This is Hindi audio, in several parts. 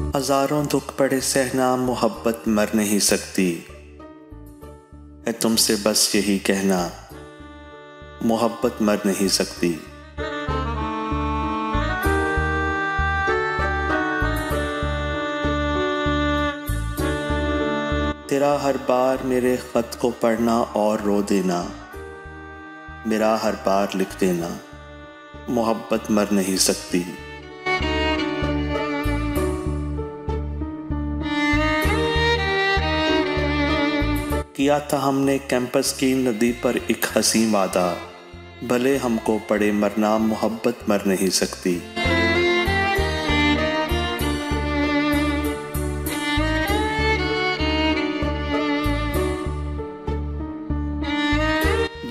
हजारों दुख पड़े सहना मोहब्बत मर नहीं सकती है। तुमसे बस यही कहना, मोहब्बत मर नहीं सकती। तेरा हर बार मेरे खत को पढ़ना और रो देना, मेरा हर बार लिख देना, मोहब्बत मर नहीं सकती। किया था हमने कैंपस की नदी पर एक हंसी वादा, भले हमको पड़े मरना, मोहब्बत मर नहीं सकती।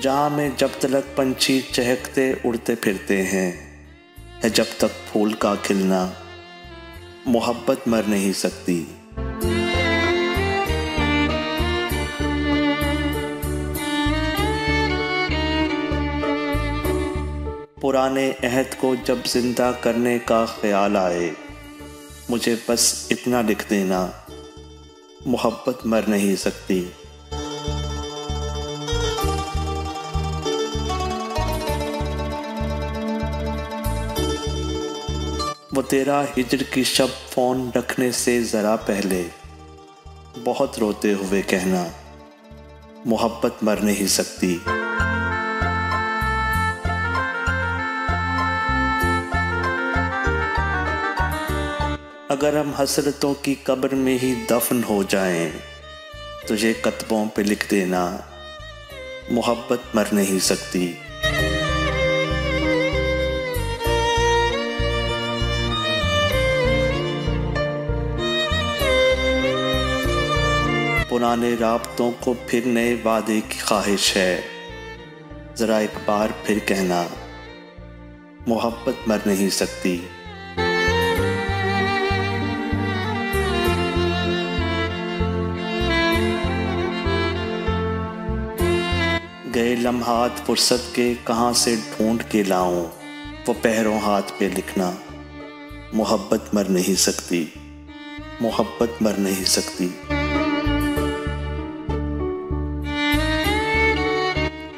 जहां में जब तक पंछी चहकते उड़ते फिरते हैं, है जब तक फूल का खिलना, मोहब्बत मर नहीं सकती। पुराने अहद को जब जिंदा करने का ख्याल आए, मुझे बस इतना लिख देना, मोहब्बत मर नहीं सकती। वो तेरा हिजर की शब फोन रखने से जरा पहले बहुत रोते हुए कहना, मोहब्बत मर नहीं सकती। अगर हम हसरतों की कब्र में ही दफन हो जाएं, तुझे कतबों पे लिख देना, मोहब्बत मर नहीं सकती। पुराने राब्तों को फिर नए वादे की ख्वाहिश है, जरा एक बार फिर कहना, मोहब्बत मर नहीं सकती। गए लम्हात फुर्सत के कहाँ से ढूंढ के लाऊं, वो पैरों हाथ पे लिखना, मोहब्बत मर नहीं सकती, मोहब्बत मर नहीं सकती।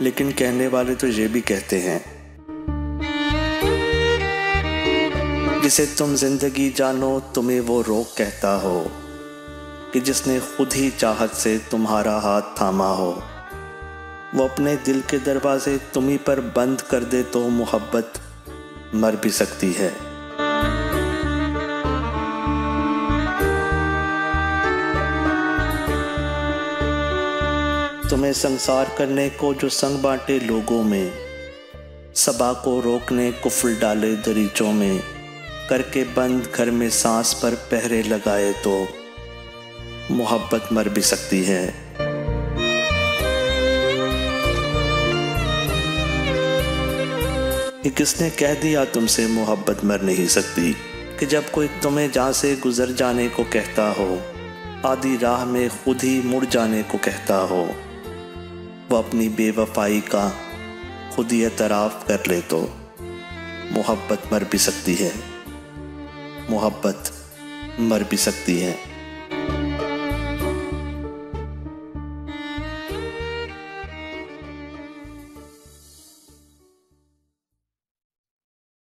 लेकिन कहने वाले तो ये भी कहते हैं, जिसे तुम जिंदगी जानो तुम्हें वो रोक कहता हो, कि जिसने खुद ही चाहत से तुम्हारा हाथ थामा हो, वो अपने दिल के दरवाजे तुम्हीं पर बंद कर दे तो मोहब्बत मर भी सकती है। तुम्हें संसार करने को जो संग बांटे लोगों में, सबा को रोकने कुफल डाले दरीचों में, करके बंद घर में सांस पर पहरे लगाए तो मोहब्बत मर भी सकती है। कि किसने कह दिया तुमसे मोहब्बत मर नहीं सकती, कि जब कोई तुम्हें जहाँ से गुजर जाने को कहता हो, आधी राह में खुद ही मुड़ जाने को कहता हो, वो अपनी बेवफाई का खुद ही एतराफ़ कर ले तो मोहब्बत मर भी सकती है, मोहब्बत मर भी सकती है।